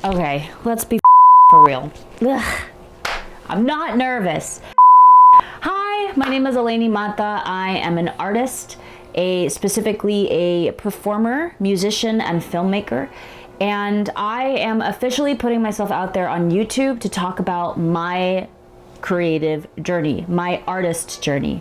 Okay, let's be for real. Ugh. I'm not nervous. Hi, my name is Elainy. I am an artist, specifically a performer, musician, and filmmaker. And I am officially putting myself out there on YouTube to talk about my creative journey, my artist journey.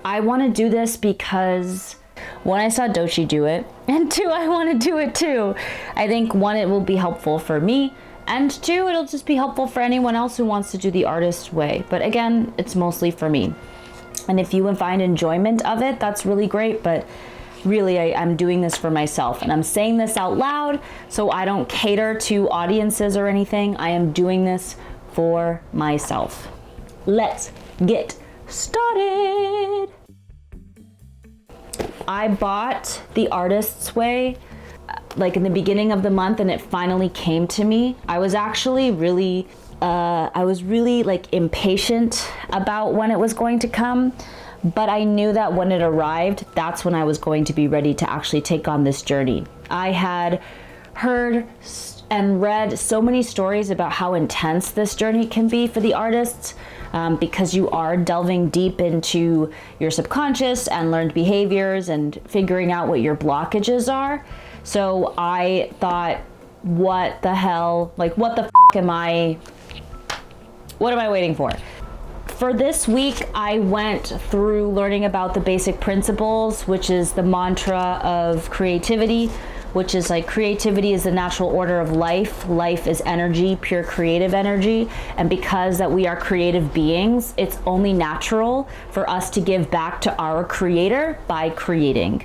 I want to do this because one, I saw Dochi do it, and two, I want to do it too. I think one, it will be helpful for me, and two, it'll just be helpful for anyone else who wants to do the artist way. But again, it's mostly for me. And if you find enjoyment of it, that's really great, but really I'm doing this for myself, and I'm saying this out loud so I don't cater to audiences or anything. I am doing this for myself. Let's get started. I bought The Artist's Way like in the beginning of the month, and it finally came to me. I was actually really like impatient about when it was going to come, but I knew that when it arrived, that's when I was going to be ready to actually take on this journey. I had heard and read so many stories about how intense this journey can be for the artists, because you are delving deep into your subconscious and learned behaviors and figuring out what your blockages are. So I thought, what the hell? Like, what the am I waiting for? For this week, I went through learning about the basic principles, which is the mantra of creativity, which is like creativity is the natural order of life. Life is energy, pure creative energy. And because that we are creative beings, it's only natural for us to give back to our creator by creating.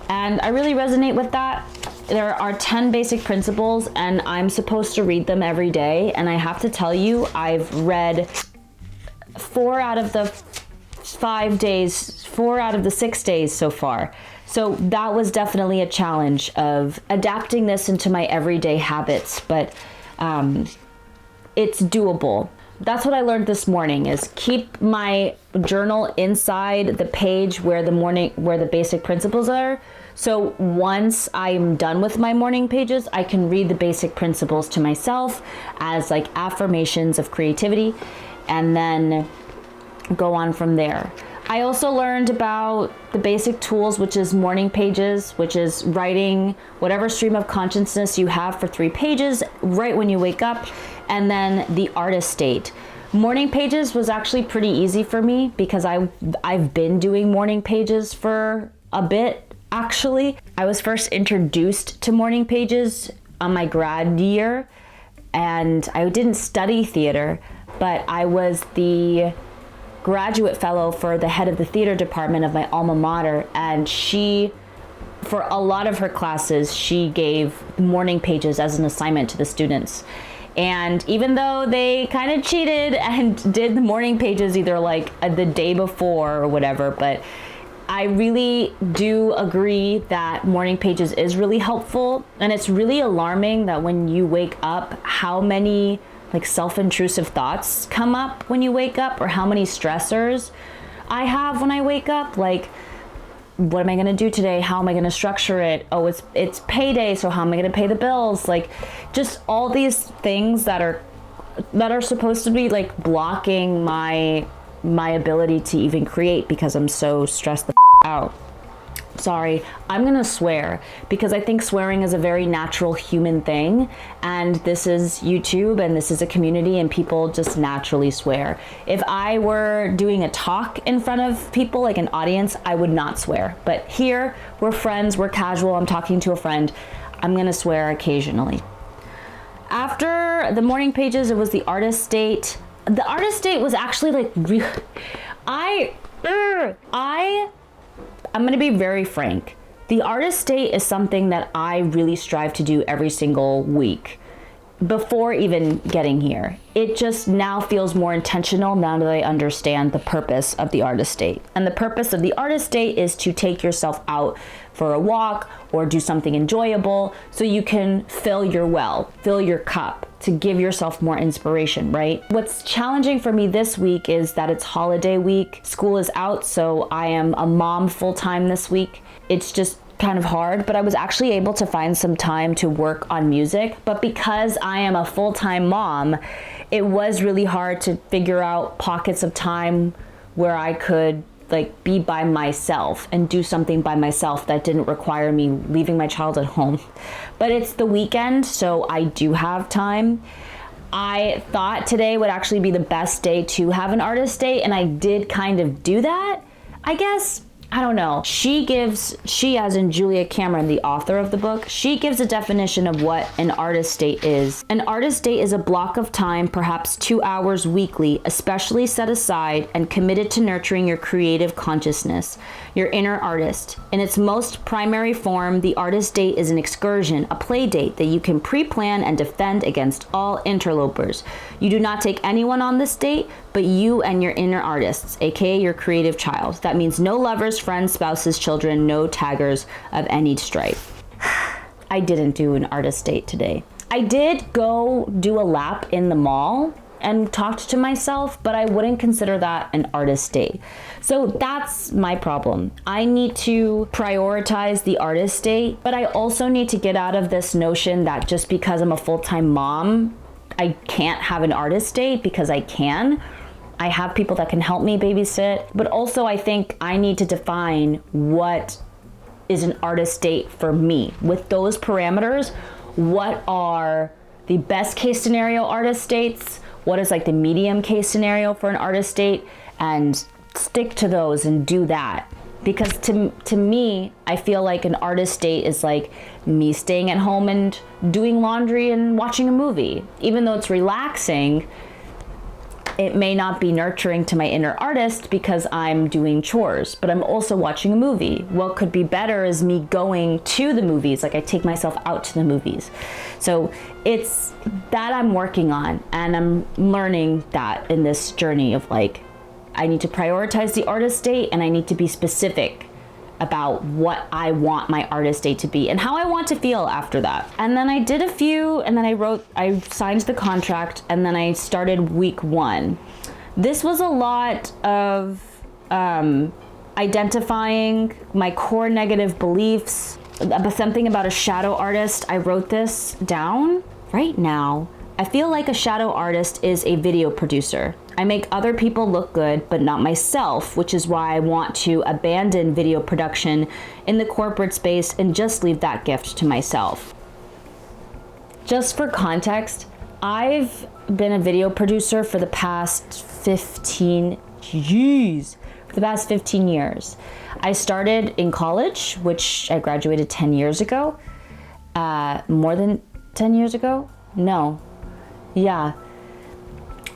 And I really resonate with that. There are 10 basic principles, and I'm supposed to read them every day. And I have to tell you, I've read 4 out of the 5 days, 4 out of the 6 days so far. So that was definitely a challenge of adapting this into my everyday habits, but it's doable. That's what I learned this morning, is keep my journal inside the page where the basic principles are. So once I'm done with my morning pages, I can read the basic principles to myself as like affirmations of creativity, and then go on from there. I also learned about the basic tools, which is morning pages, which is writing whatever stream of consciousness you have for 3 pages right when you wake up, and then the artist state. Morning pages was actually pretty easy for me because I've been doing morning pages for a bit, actually. I was first introduced to morning pages on my grad year, and I didn't study theater, but I was the graduate fellow for the head of the theater department of my alma mater, and she, for a lot of her classes, she gave morning pages as an assignment to the students. And even though they kind of cheated and did the morning pages either like the day before or whatever, but I really do agree that morning pages is really helpful. And it's really alarming that when you wake up, how many like self-intrusive thoughts come up when you wake up, or how many stressors I have when I wake up. Like, what am I gonna do today? How am I gonna structure it? Oh, it's payday, so how am I gonna pay the bills? Like, just all these things that are supposed to be like blocking my ability to even create because I'm so stressed the out. Sorry, I'm gonna swear because I think swearing is a very natural human thing, and this is YouTube and this is a community and people just naturally swear. If I were doing a talk in front of people, like an audience, I would not swear. But here, we're friends, we're casual, I'm talking to a friend, I'm gonna swear occasionally. After the morning pages, it was the artist state. The artist state was actually like, I'm gonna be very frank. The artist state is something that I really strive to do every single week before even getting here. It just now feels more intentional now that I understand the purpose of the artist state. And the purpose of the artist state is to take yourself out for a walk or do something enjoyable so you can fill your well, fill your cup, to give yourself more inspiration, right? What's challenging for me this week is that it's holiday week. School is out, so I am a mom full-time this week. It's just kind of hard, but I was actually able to find some time to work on music. But because I am a full-time mom, it was really hard to figure out pockets of time where I could like be by myself and do something by myself that didn't require me leaving my child at home. But it's the weekend, so I do have time. I thought today would actually be the best day to have an artist date, and I did kind of do that, I guess. I don't know. She as in Julia Cameron, the author of the book, she gives a definition of what an artist date is. An artist date is a block of time, perhaps 2 hours weekly, especially set aside and committed to nurturing your creative consciousness, your inner artist. In its most primary form, the artist date is an excursion, a play date that you can pre-plan and defend against all interlopers. You do not take anyone on this date, but you and your inner artists, aka your creative child. That means no lovers, friends, spouses, children, no taggers of any stripe. I didn't do an artist date today. I did go do a lap in the mall and talked to myself, but I wouldn't consider that an artist date. So that's my problem. I need to prioritize the artist date, but I also need to get out of this notion that just because I'm a full-time mom, I can't have an artist date, because I can. I have people that can help me babysit, but also I think I need to define what is an artist date for me. With those parameters, what are the best case scenario artist dates? What is like the medium case scenario for an artist date? And stick to those and do that. Because to me, I feel like an artist date is like me staying at home and doing laundry and watching a movie. Even though it's relaxing, it may not be nurturing to my inner artist because I'm doing chores, but I'm also watching a movie. What could be better is me going to the movies, like I take myself out to the movies. So it's that I'm working on, and I'm learning that in this journey of like, I need to prioritize the artist date, and I need to be specific about what I want my artist date to be and how I want to feel after that. And then I did a few, and then I signed the contract, and then I started week 1. This was a lot of identifying my core negative beliefs, something about a shadow artist. I wrote this down right now. I feel like a shadow artist is a video producer. I make other people look good, but not myself, which is why I want to abandon video production in the corporate space and just leave that gift to myself. Just for context, I've been a video producer for the past 15 years. I started in college, which I graduated 10 years ago. More than 10 years ago? No. Yeah.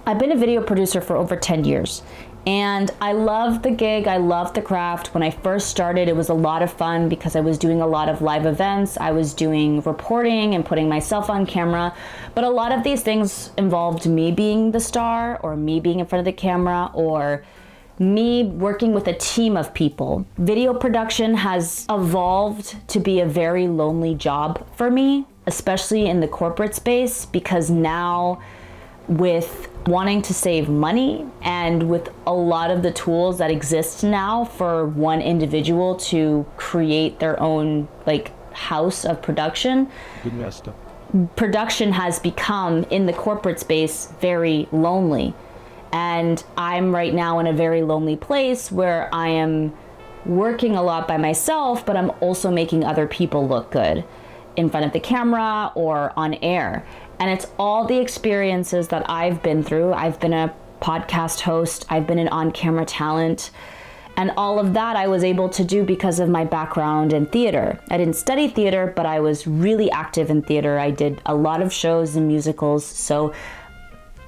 I've been a video producer for over 10 years, and I love the gig. I love the craft. When I first started, it was a lot of fun because I was doing a lot of live events. I was doing reporting and putting myself on camera, but a lot of these things involved me being the star, or me being in front of the camera, or me working with a team of people. Video production has evolved to be a very lonely job for me, especially in the corporate space, because now with wanting to save money and with a lot of the tools that exist now for one individual to create their own like house of production, production has become in the corporate space very lonely. And I'm right now in a very lonely place where I am working a lot by myself, but I'm also making other people look good in front of the camera or on air. And it's all the experiences that I've been through. I've been a podcast host, I've been an on-camera talent, and all of that I was able to do because of my background in theater. I didn't study theater, but I was really active in theater. I did a lot of shows and musicals, so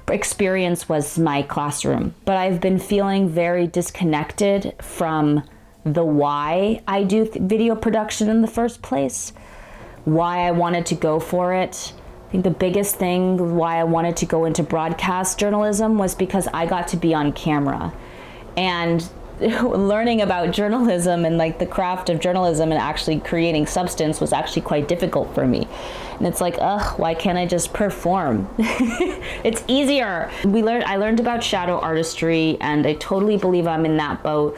experience was my classroom. But I've been feeling very disconnected from the why I do video production in the first place, why I wanted to go for it. I think the biggest thing why I wanted to go into broadcast journalism was because I got to be on camera. And learning about journalism and like the craft of journalism and actually creating substance was actually quite difficult for me. And it's like, why can't I just perform? It's easier. I learned about shadow artistry, and I totally believe I'm in that boat,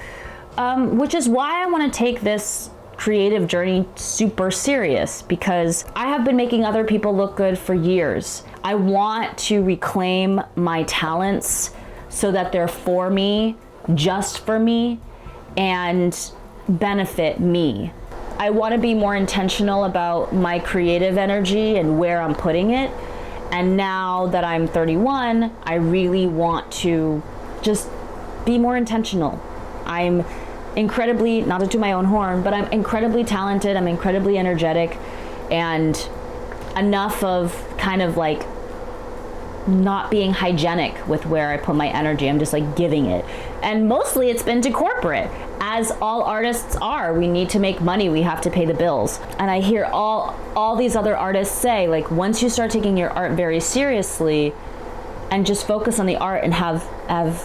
which is why I want to take this creative journey super serious because I have been making other people look good for years. I want to reclaim my talents so that they're for me, just for me, and benefit me. I want to be more intentional about my creative energy and where I'm putting it. And now that I'm 31, I really want to just be more intentional. I'm incredibly, not to toot my own horn, but I'm incredibly talented, I'm incredibly energetic, and enough of kind of like not being hygienic with where I put my energy. I'm just like giving it. And mostly it's been to corporate, as all artists are. We need to make money, we have to pay the bills. And I hear all these other artists say, like, once you start taking your art very seriously and just focus on the art and have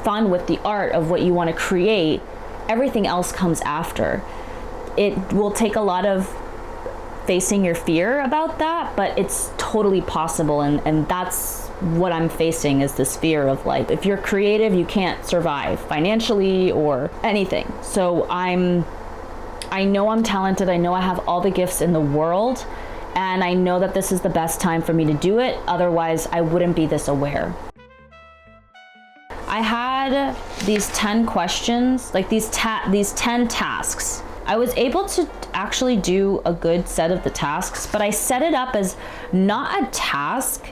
fun with the art of what you want to create, everything else comes after. It will take a lot of facing your fear about that, but it's totally possible, and that's what I'm facing, is this fear of, like, if you're creative, you can't survive financially or anything. So I know I'm talented, I know I have all the gifts in the world, and I know that this is the best time for me to do it, otherwise I wouldn't be this aware. I had these 10 questions, like these 10 tasks. I was able to actually do a good set of the tasks, but I set it up as not a task.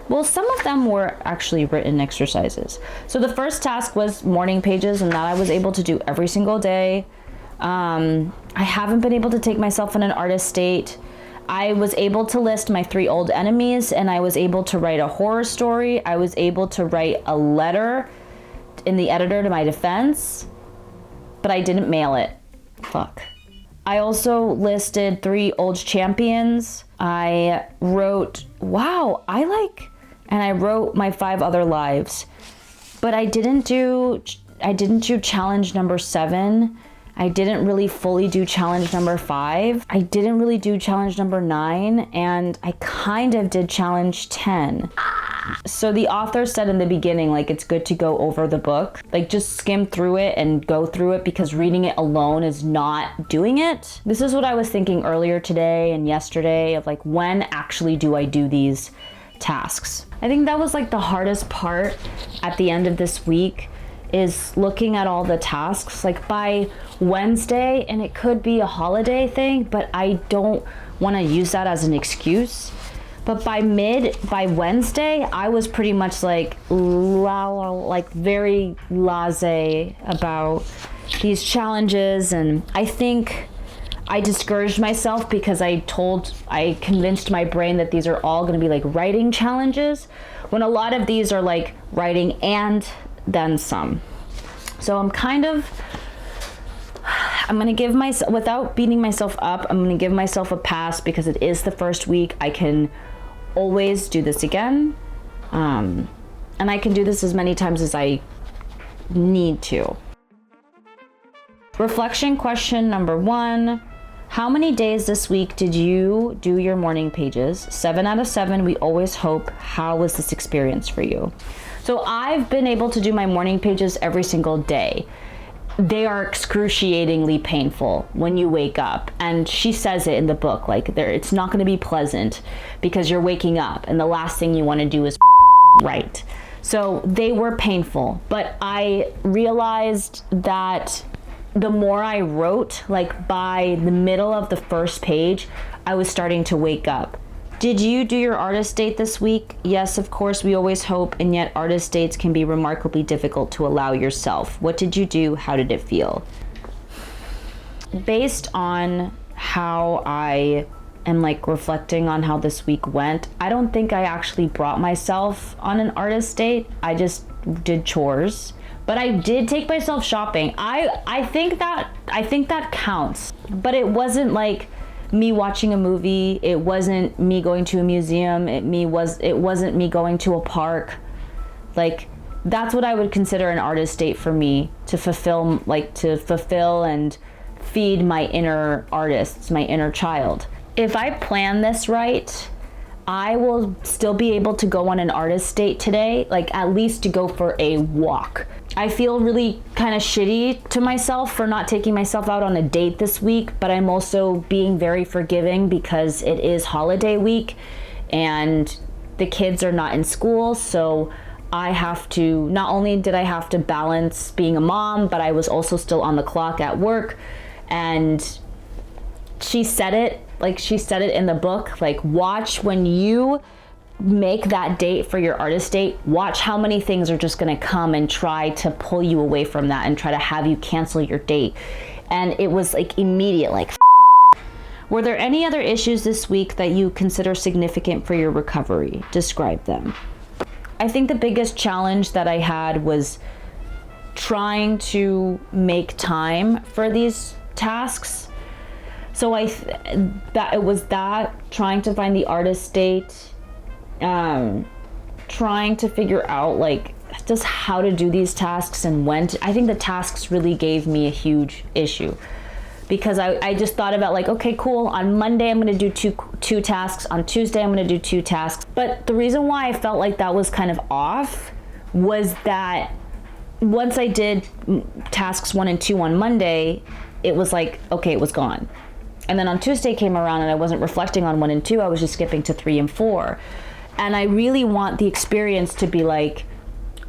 Well, some of them were actually written exercises. So the first task was morning pages, and that I was able to do every single day. I haven't been able to take myself in an artist state. I was able to list my 3 old enemies, and I was able to write a horror story. I was able to write a letter in the editor to my defense, but I didn't mail it. Fuck. I also listed 3 old champions. I wrote, and I wrote my 5 other lives, but I didn't do challenge number 7. I didn't really fully do challenge number 5. I didn't really do challenge number 9, and I kind of did challenge 10. So the author said in the beginning, like, it's good to go over the book, like just skim through it and go through it, because reading it alone is not doing it. This is what I was thinking earlier today and yesterday of, like, when actually do I do these tasks? I think that was like the hardest part at the end of this week, is looking at all the tasks, like by Wednesday, and it could be a holiday thing, but I don't want to use that as an excuse. But by Wednesday, I was pretty much like very blasé about these challenges. And I think I discouraged myself because I convinced my brain that these are all going to be like writing challenges, when a lot of these are like writing and then some. So I'm going to give myself, without beating myself up, I'm going to give myself a pass, because it is the first week. I can always do this again. And I can do this as many times as I need to. Reflection question number 1. How many days this week did you do your morning pages? 7 out of 7, we always hope. How was this experience for you? So I've been able to do my morning pages every single day. They are excruciatingly painful when you wake up. And she says it in the book, like, it's not going to be pleasant because you're waking up and the last thing you want to do is write. So they were painful, but I realized that the more I wrote, like by the middle of the first page, I was starting to wake up. Did you do your artist date this week? Yes, of course, we always hope, and yet artist dates can be remarkably difficult to allow yourself. What did you do? How did it feel? Based on how I am like reflecting on how this week went, I don't think I actually brought myself on an artist date. I just did chores. But I did take myself shopping. I think that counts. But it wasn't like me watching a movie. It wasn't me going to a museum. It wasn't me going to a park. Like, that's what I would consider an artist date for me, to fulfill and feed my inner artists, my inner child. If I plan this right, I will still be able to go on an artist date today, like at least to go for a walk. I feel really kind of shitty to myself for not taking myself out on a date this week, but I'm also being very forgiving because it is holiday week and the kids are not in school. So I have to, not only did I have to balance being a mom, but I was also still on the clock at work. And she said it in the book, like, watch when you make that date for your artist date, watch how many things are just going to come and try to pull you away from that and try to have you cancel your date. And it was like immediate, like, were there any other issues this week that you consider significant for your recovery? Describe them. I think the biggest challenge that I had was trying to make time for these tasks. So it was trying to find the artist date, trying to figure out like just how to do these tasks and when to. I think the tasks really gave me a huge issue because I just thought about like, okay, cool, on Monday I'm going to do two tasks, on Tuesday I'm going to do 2 tasks. But the reason why I felt like that was kind of off was that once I did tasks 1 and 2 on Monday, it was like, okay, it was gone. And then on Tuesday came around and I wasn't reflecting on 1 and 2, I was just skipping to 3 and 4. And I really want the experience to be like,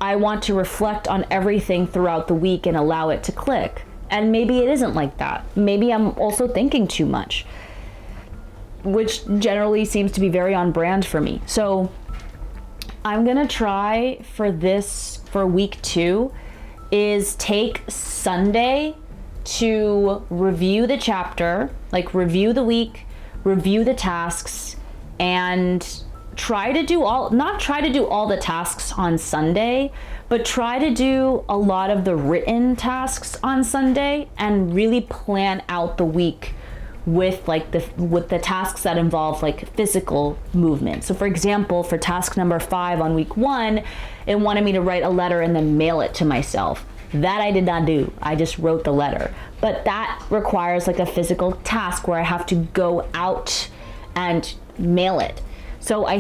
I want to reflect on everything throughout the week and allow it to click. And maybe it isn't like that. Maybe I'm also thinking too much, which generally seems to be very on brand for me. So I'm gonna try for week 2 is take Sunday to review the chapter, like review the week, review the tasks, and not try to do all the tasks on Sunday, but try to do a lot of the written tasks on Sunday and really plan out the week with the tasks that involve like physical movement. So for example, for task number 5 on week 1, it wanted me to write a letter and then mail it to myself. That I did not do. I just wrote the letter. But that requires like a physical task where I have to go out and mail it. So what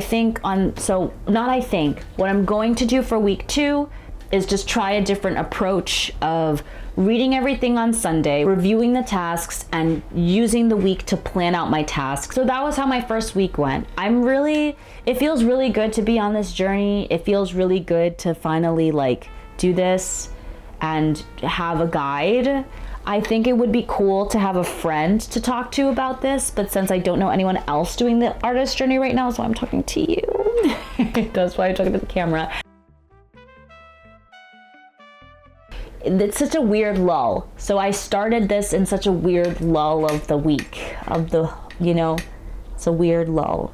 I'm going to do for week 2 is just try a different approach of reading everything on Sunday, reviewing the tasks, and using the week to plan out my tasks. So that was how my first week went. It feels really good to be on this journey. It feels really good to finally like do this and have a guide. I think it would be cool to have a friend to talk to about this, but since I don't know anyone else doing the artist journey right now, so I'm talking to you. That's why I'm talking to the camera. It's such a weird lull. So I started this in such a weird lull of the week, it's a weird lull.